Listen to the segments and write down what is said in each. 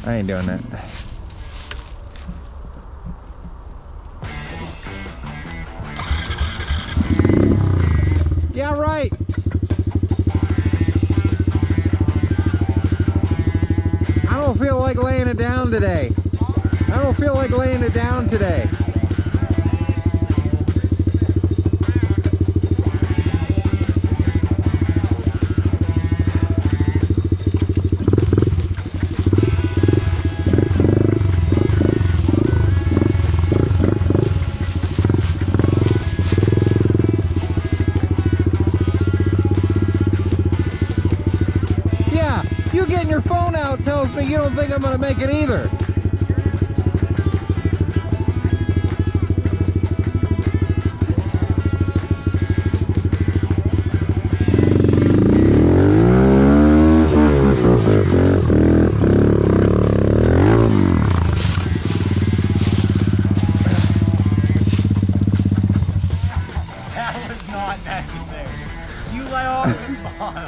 I ain't doing that. Yeah, right. I don't feel like laying it down today. I don't feel like laying it down today. Yeah, you getting your phone out tells me you don't think I'm gonna make it either.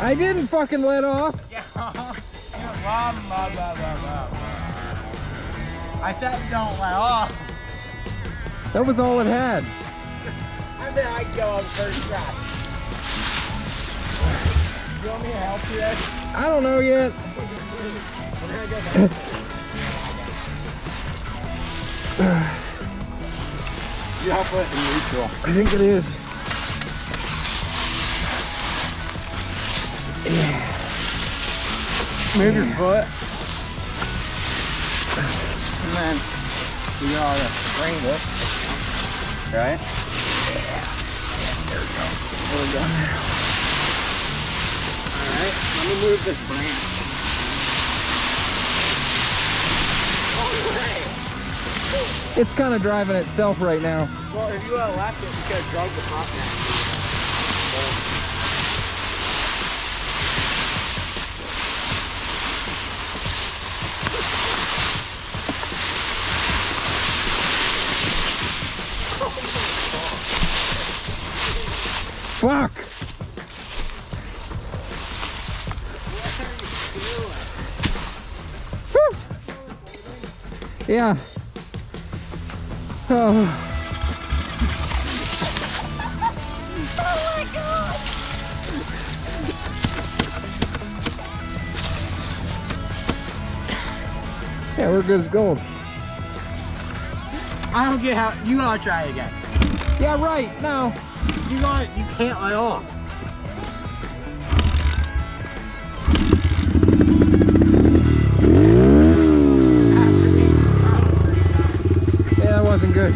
I didn't fucking let off. I said don't let off. That was all it had. I bet I go on first try. You want me to help you there? I don't know yet. We're gonna go back. You have to put it in neutral. I think it is. Move your foot. And then you gotta spring this. Right? Yeah. There we go. There we go. Alright, let me move this branch. It's kind of driving itself right now. Well, if you would have left it, you could have drug the top down. Fuck! Whew. Yeah. Oh. Oh my God! Yeah, we're good as gold. I don't get how you gotta try it again. Yeah, right. No. You can't let off. Yeah, that wasn't good.